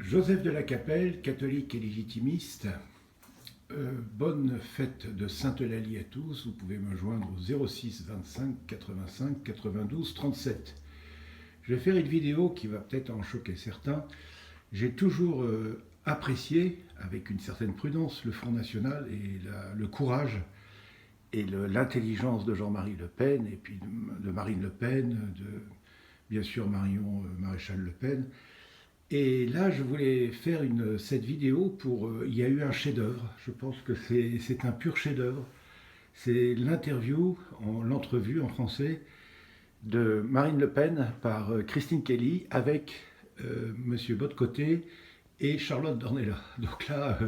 Joseph de la Capelle, catholique et légitimiste, bonne fête de Sainte-Eulalie à tous. Vous pouvez me joindre au 06 25 85 92 37. Je vais faire une vidéo qui va peut-être en choquer certains. J'ai toujours apprécié, avec une certaine prudence, le Front National et le courage et l'intelligence de Jean-Marie Le Pen, et puis de Marine Le Pen, de bien sûr Marion Maréchal Le Pen. Et là, je voulais faire cette vidéo pour... il y a eu un chef-d'œuvre, je pense que c'est un pur chef-d'œuvre. C'est l'entrevue en français, de Marine Le Pen par Christine Kelly avec Monsieur Botte-Côté et Charlotte Dornelas. Donc là,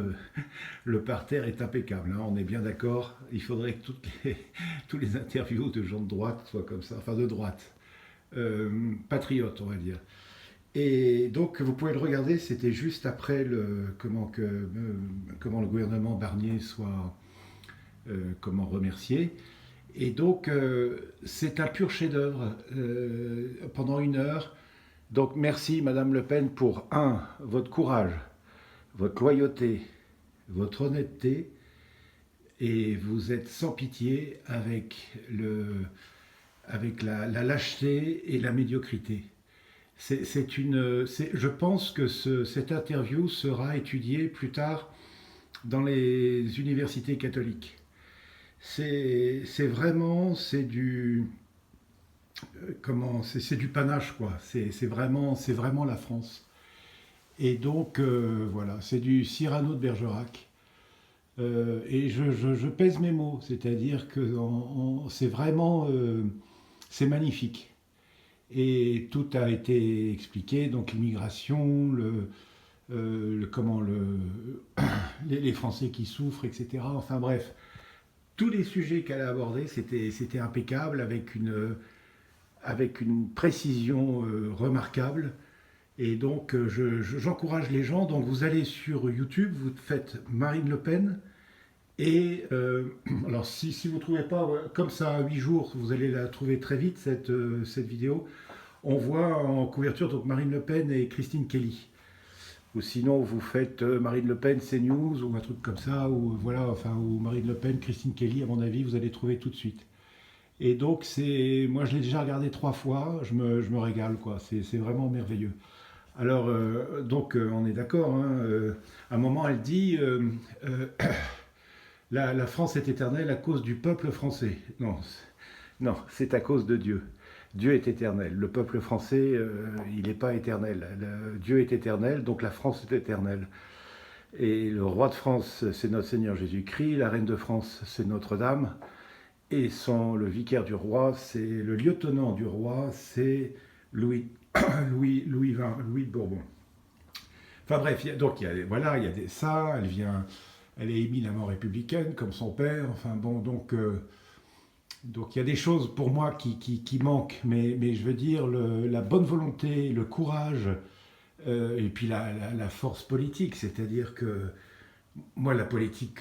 le parterre est impeccable, hein, on est bien d'accord. Il faudrait que tous les interviews de gens de droite soient comme ça, enfin de droite, patriotes, on va dire. Et donc, vous pouvez le regarder, c'était juste après comment le gouvernement Barnier soit remercié. Et donc, c'est un pur chef-d'œuvre pendant 1 heure. Donc, merci Madame Le Pen pour votre courage, votre loyauté, votre honnêteté, et vous êtes sans pitié avec la lâcheté et la médiocrité. Je pense que cette interview sera étudiée plus tard dans les universités catholiques. C'est du panache, quoi. C'est vraiment la France. Et donc voilà, c'est du Cyrano de Bergerac. Et je pèse mes mots, c'est-à-dire que c'est magnifique. Et tout a été expliqué, donc l'immigration, les Français qui souffrent, etc. Enfin bref, tous les sujets qu'elle a abordés, c'était impeccable, avec une précision remarquable. Et donc j'encourage les gens, donc vous allez sur YouTube, vous faites Marine Le Pen, et alors si vous ne trouvez pas, comme ça à 8 jours, vous allez la trouver très vite, cette vidéo. On voit en couverture donc Marine Le Pen et Christine Kelly. Ou sinon vous faites Marine Le Pen CNews ou un truc comme ça, ou voilà, enfin, ou Marine Le Pen, Christine Kelly, à mon avis, vous allez trouver tout de suite. Et donc moi je l'ai déjà regardé 3 fois, je me régale, quoi, c'est vraiment merveilleux. Alors on est d'accord, hein, à un moment elle dit la France est éternelle à cause du peuple français. Non, c'est à cause de Dieu. Dieu est éternel. Le peuple français, il n'est pas éternel. Dieu est éternel, donc la France est éternelle. Et le roi de France, c'est notre Seigneur Jésus-Christ. La reine de France, c'est Notre-Dame. Et le vicaire du roi, c'est le lieutenant du roi, c'est Louis, Louis de Bourbon. Enfin bref, il y a ça, elle est éminemment républicaine, comme son père. Enfin bon, donc il y a des choses pour moi qui manquent, mais je veux dire, la bonne volonté, le courage, et puis la force politique, c'est-à-dire que moi, la politique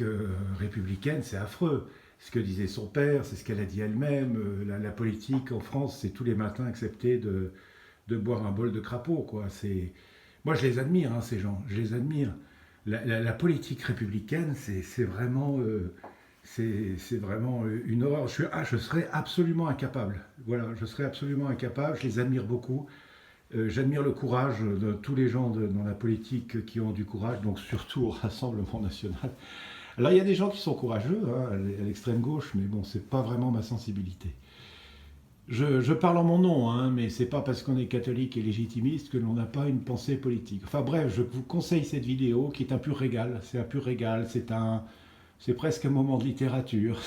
républicaine, c'est affreux. Ce que disait son père, c'est ce qu'elle a dit elle-même. La politique en France, c'est tous les matins accepter de boire un bol de crapaud, quoi. Moi, je les admire, hein, ces gens, je les admire. La politique républicaine, c'est vraiment une horreur. Je serais absolument incapable. Voilà, je serais absolument incapable. Je les admire beaucoup. J'admire le courage de tous les gens dans la politique qui ont du courage, donc surtout au Rassemblement national. Alors il y a des gens qui sont courageux, hein, à l'extrême gauche, mais bon, c'est pas vraiment ma sensibilité. Je parle en mon nom, hein, mais c'est pas parce qu'on est catholique et légitimiste que l'on n'a pas une pensée politique. Enfin bref, je vous conseille cette vidéo qui est un pur régal. C'est un pur régal. C'est presque un moment de littérature.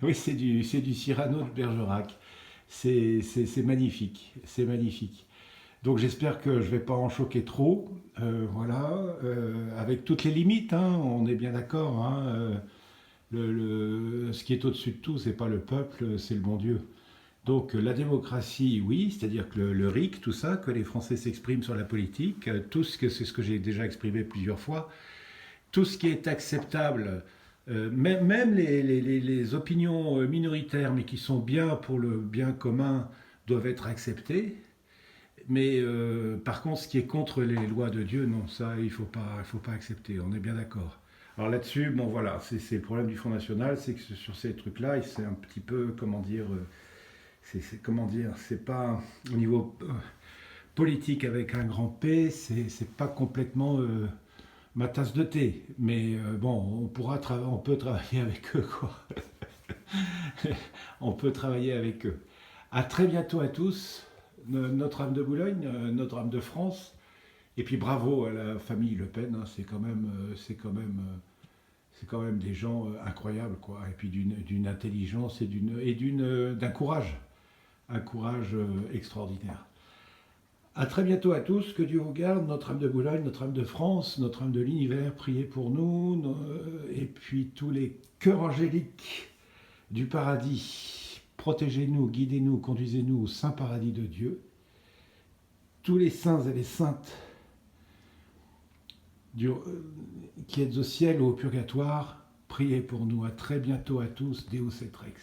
Oui, c'est du Cyrano de Bergerac. C'est magnifique, c'est magnifique. Donc j'espère que je ne vais pas en choquer trop, voilà, avec toutes les limites, hein, on est bien d'accord, hein, ce qui est au-dessus de tout, c'est pas le peuple, c'est le bon Dieu. Donc la démocratie, oui, c'est-à-dire que le RIC, tout ça, que les Français s'expriment sur la politique, c'est ce que j'ai déjà exprimé plusieurs fois, tout ce qui est acceptable, même les opinions minoritaires, mais qui sont bien pour le bien commun, doivent être acceptées. Mais par contre, ce qui est contre les lois de Dieu, non, ça, il faut pas accepter. On est bien d'accord. Alors là-dessus, bon voilà, c'est le problème du Front National, c'est que sur ces trucs-là, c'est un petit peu, comment dire, comment dire, c'est pas au niveau politique avec un grand P, c'est pas complètement ma tasse de thé. Mais bon, on peut travailler avec eux, quoi. On peut travailler avec eux. À très bientôt à tous. Notre-Dame de Boulogne, Notre-Dame de France. Et puis bravo à la famille Le Pen. Hein, c'est quand même des gens incroyables, quoi. Et puis d'une intelligence et d'un courage, un courage extraordinaire. À très bientôt à tous. Que Dieu vous garde. Notre-Dame de Boulogne, Notre-Dame de France, Notre-Dame de l'univers. Priez pour nous. Et puis tous les cœurs angéliques du paradis. Protégez-nous, guidez-nous, conduisez-nous au saint paradis de Dieu. Tous les saints et les saintes qui êtes au ciel ou au purgatoire, priez pour nous. À très bientôt à tous. Deus et Rex.